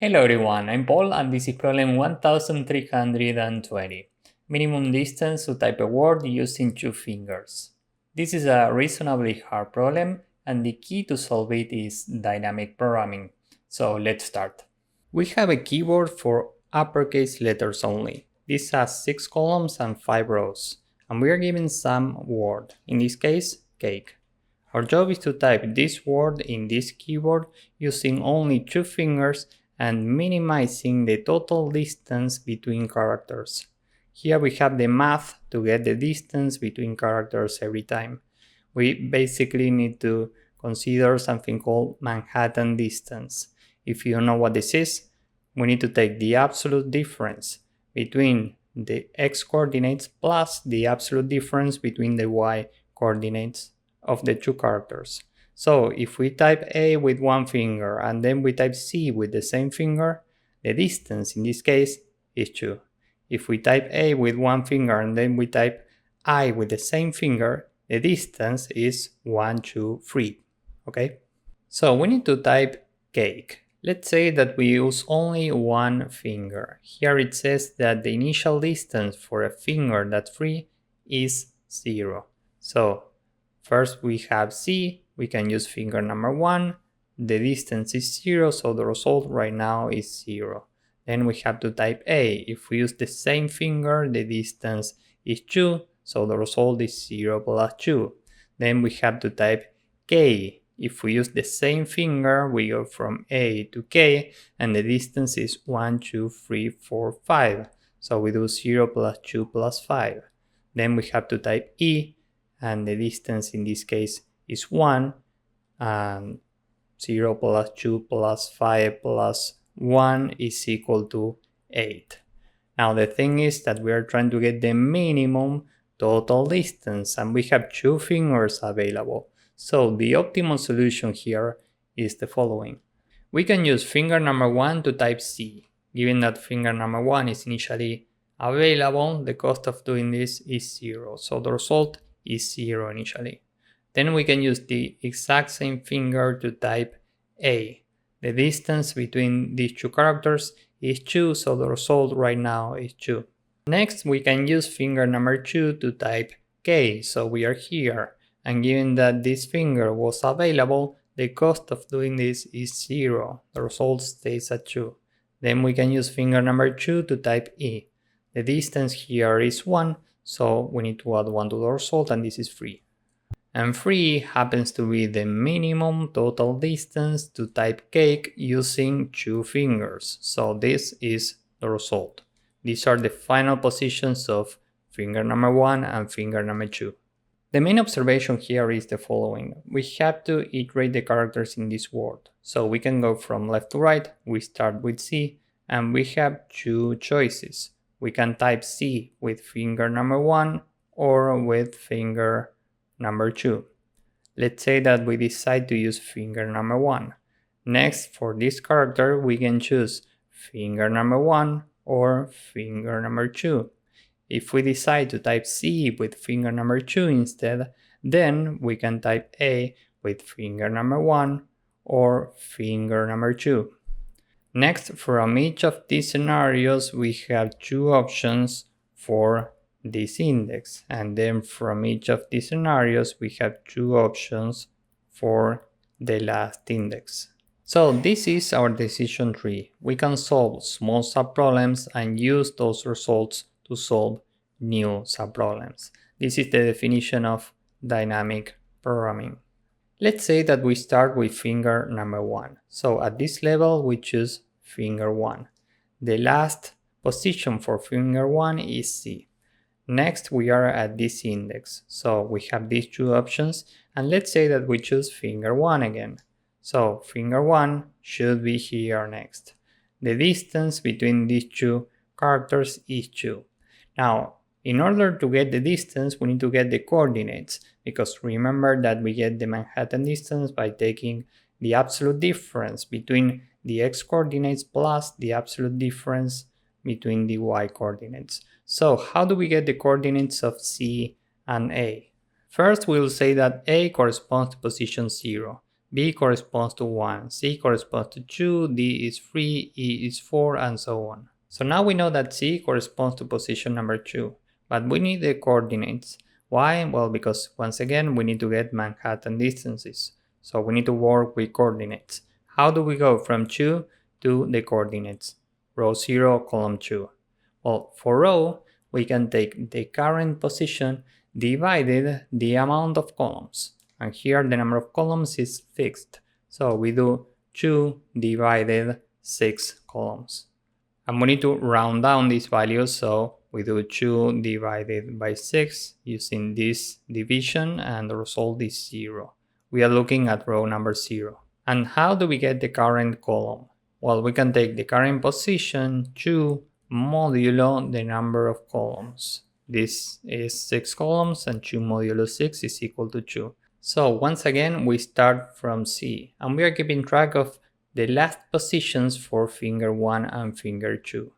Hello everyone, I'm Paul and this is problem 1320. Minimum distance to type a word using 2 fingers. This is a reasonably hard problem and the key to solve it is dynamic programming. So let's start. We have a keyboard for uppercase letters only. This has 6 columns and 5 rows. And we are given some word, in this case, cake. Our job is to type this word in this keyboard using only 2 fingers and minimizing the total distance between characters. Here we have the math to get the distance between characters every time. We basically need to consider something called Manhattan distance. If you don't know what this is, we need to take the absolute difference between the x coordinates plus the absolute difference between the y coordinates of the 2 characters. So if we type A with 1 finger and then we type C with the same finger, the distance in this case is 2. If we type A with 1 finger and then we type I with the same finger, the distance is 1, 2, 3. Okay? So we need to type cake. Let's say that we use only 1 finger. Here it says that the initial distance for a finger that's free is 0. So first we have C, we can use finger number 1, the distance is 0, so the result right now is 0. Then we have to type A, if we use the same finger, the distance is 2, so the result is 0 plus 2. Then we have to type K, if we use the same finger, we go from A to K, and the distance is 1, 2, 3, 4, 5. So we do 0 plus 2 plus 5. Then we have to type E, and the distance in this case is 1, and 0 plus 2 plus 5 plus 1 is equal to 8. Now the thing is that we are trying to get the minimum total distance and we have 2 fingers available. So the optimal solution here is the following. We can use finger number 1 to type C. Given that finger number 1 is initially available, the cost of doing this is 0. So the result is 0 initially. Then we can use the exact same finger to type A. The distance between these 2 characters is 2, so the result right now is 2. Next, we can use finger number 2 to type K, so we are here. And given that this finger was available, the cost of doing this is 0. The result stays at 2. Then we can use finger number 2 to type E. The distance here is 1, so we need to add 1 to the result, and this is 3. And 3 happens to be the minimum total distance to type cake using 2 fingers. So this is the result. These are the final positions of finger number 1 and finger number 2. The main observation here is the following. We have to iterate the characters in this word. So we can go from left to right. We start with C and we have 2 choices. We can type C with finger number 1 or with finger number 2. Let's say that we decide to use finger number 1. Next, for this character, we can choose finger number 1 or finger number 2. If we decide to type C with finger number 2 instead, then we can type A with finger number 1 or finger number 2. Next, from each of these scenarios, we have 2 options for this index, and then from each of these scenarios we have 2 options for the last index. So this is our decision tree. We can solve small subproblems and use those results to solve new subproblems. This is the definition of dynamic programming. Let's say that we start with finger number 1. So at this level we choose finger 1. The last position for finger 1 is C. Next, we are at this index, so we have these 2 options, and let's say that we choose finger 1 again. So finger 1 should be here next. The distance between these 2 characters is 2. Now, in order to get the distance, we need to get the coordinates, because remember that we get the Manhattan distance by taking the absolute difference between the x coordinates plus the absolute difference between the y coordinates. So how do we get the coordinates of C and A? First, we'll say that A corresponds to position 0. B corresponds to 1, C corresponds to 2, D is 3, E is 4, and so on. So now we know that C corresponds to position number 2, but we need the coordinates. Why? Well, because once again we need to get Manhattan distances. So we need to work with coordinates. How do we go from 2 to the coordinates? Row 0, column 2. Well, for row, we can take the current position divided the amount of columns. And here the number of columns is fixed. So we do 2 divided 6 columns. And we need to round down these values, so we do 2 divided by 6 using this division, and the result is 0. We are looking at row number 0. And how do we get the current column? Well, we can take the current position 2 modulo the number of columns. This is 6 columns, and 2 modulo 6 is equal to 2. So once again, we start from C, and we are keeping track of the last positions for finger 1 and finger 2.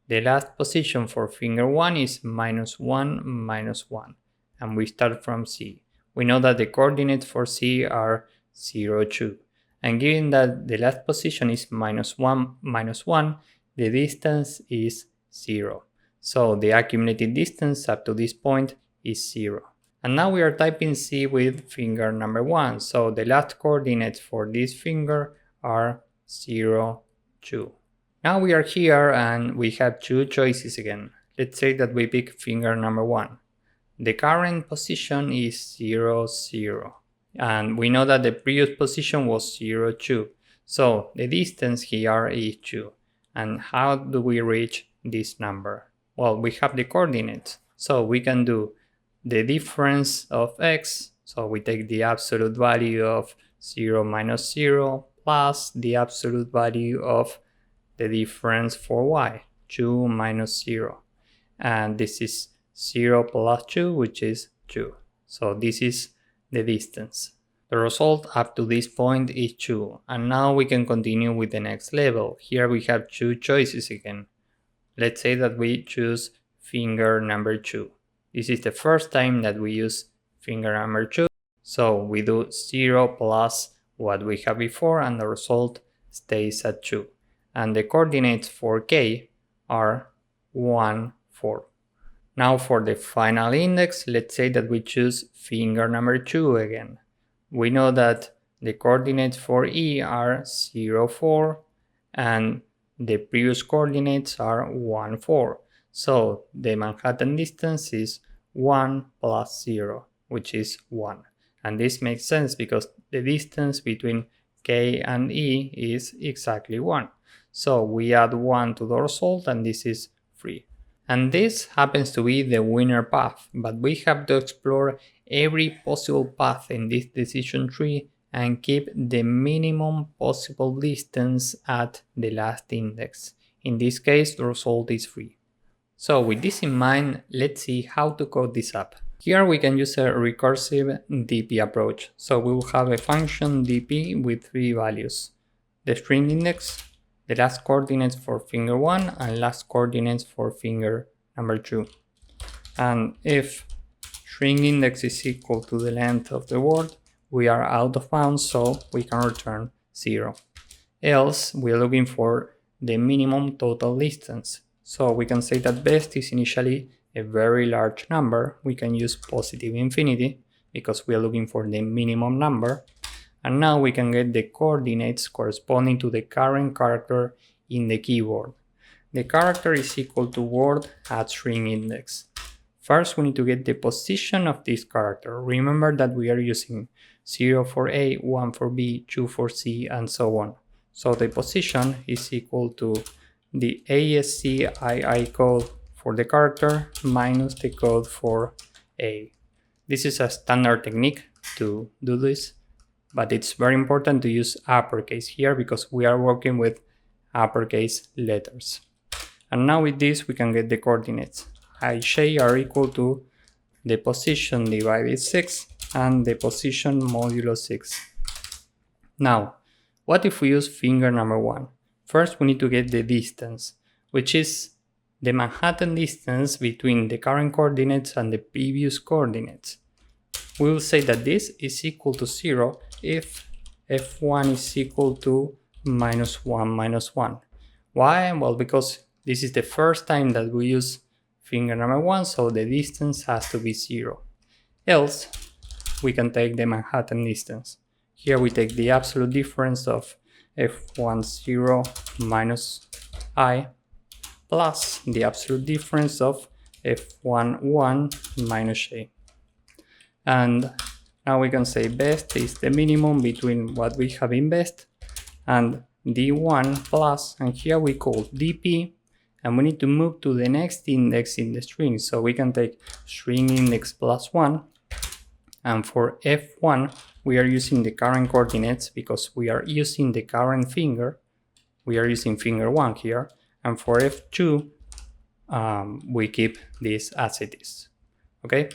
The last position for finger 1 is -1, -1, and we start from C. We know that the coordinates for C are 0, 2. And given that the last position is -1, -1, the distance is 0. So the accumulated distance up to this point is 0. And now we are typing C with finger number 1. So the last coordinates for this finger are 0, 2. Now we are here and we have two choices again. Let's say that we pick finger number 1. The current position is 0, 0. And we know that the previous position was 0, 2. So the distance here is 2. And how do we reach this number? Well, we have the coordinates. So we can do the difference of x. So we take the absolute value of 0 minus 0 plus the absolute value of the difference for y, 2 minus 0. And this is 0 plus 2, which is 2. So this is the distance. The result up to this point is 2. And now we can continue with the next level. Here we have two choices again. Let's say that we choose finger number 2. This is the first time that we use finger number 2. So we do 0 plus what we have before, and the result stays at 2. And the coordinates for k are 1, 4. Now for the final index, let's say that we choose finger number 2 again. We know that the coordinates for E are 0, 4, and the previous coordinates are 1, 4. So the Manhattan distance is 1 plus 0, which is 1. And this makes sense because the distance between K and E is exactly 1. So we add 1 to the result, and this is 3. And this happens to be the winner path, but we have to explore every possible path in this decision tree and keep the minimum possible distance at the last index. In this case, the result is 3. So with this in mind, let's see how to code this up. Here we can use a recursive DP approach. So we will have a function DP with 3 values: the string index, the last coordinates for finger 1, and last coordinates for finger number 2. And if string index is equal to the length of the word, we are out of bounds, so we can return 0. Else, we are looking for the minimum total distance. So we can say that best is initially a very large number. We can use positive infinity because we are looking for the minimum number. And now we can get the coordinates corresponding to the current character in the keyboard. The character is equal to word at string index. First, we need to get the position of this character. Remember that we are using 0 for A, 1 for B, 2 for C, and so on. So the position is equal to the ASCII code for the character minus the code for A. This is a standard technique to do this, but it's very important to use uppercase here because we are working with uppercase letters. And now with this we can get the coordinates. Ij are equal to the position divided 6 and the position modulo 6. Now, what if we use finger number 1? First we need to get the distance, which is the Manhattan distance between the current coordinates and the previous coordinates. We will say that this is equal to 0 if f1 is equal to minus 1 minus 1. Why? Well, because this is the first time that we use finger number 1, so the distance has to be 0. Else, we can take the Manhattan distance. Here we take the absolute difference of f1 0 minus I plus the absolute difference of f1 1 minus a. And now we can say best is the minimum between what we have in best and d1 plus, and here we call dp, and we need to move to the next index in the string. So we can take string index plus 1, and for f1 we are using the current coordinates because we are using the current finger. We are using finger 1 here, and for f2 we keep this as it is. Okay.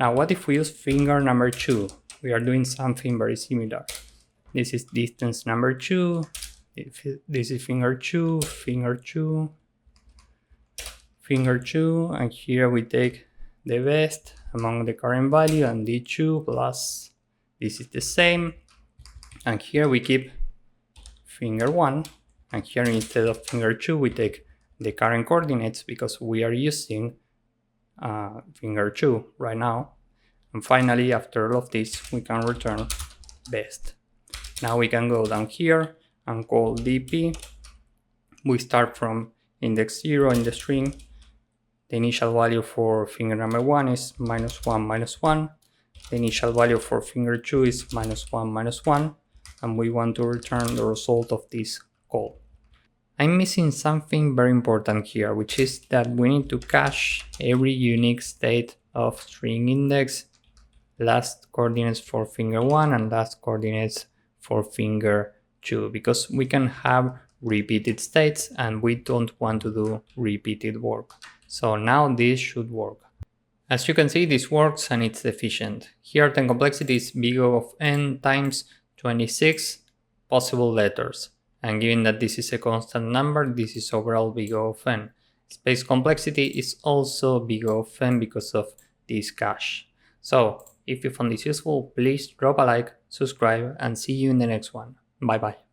Now what if we use finger number 2? We are doing something very similar. This is distance number 2, this is finger 2, finger 2, finger 2, and here we take the best among the current value and d2 plus, this is the same, and here we keep finger 1, and here instead of finger 2 we take the current coordinates because we are using finger 2 right now. And finally, after all of this, we can return best. Now we can go down here and call dp. We start from index 0 in the string. The initial value for finger number 1 is minus 1 minus 1. The initial value for finger 2 is minus 1 minus 1. And we want to return the result of this call. I'm missing something very important here, which is that we need to cache every unique state of string index, last coordinates for finger 1 and last coordinates for finger 2, because we can have repeated states and we don't want to do repeated work. So now this should work. As you can see, this works and it's efficient. Here the complexity is big O of n times 26 possible letters. And given that this is a constant number, this is overall big O of n. Space complexity is also big O of n because of this cache. So if you found this useful, please drop a like, subscribe, and see you in the next one. Bye bye.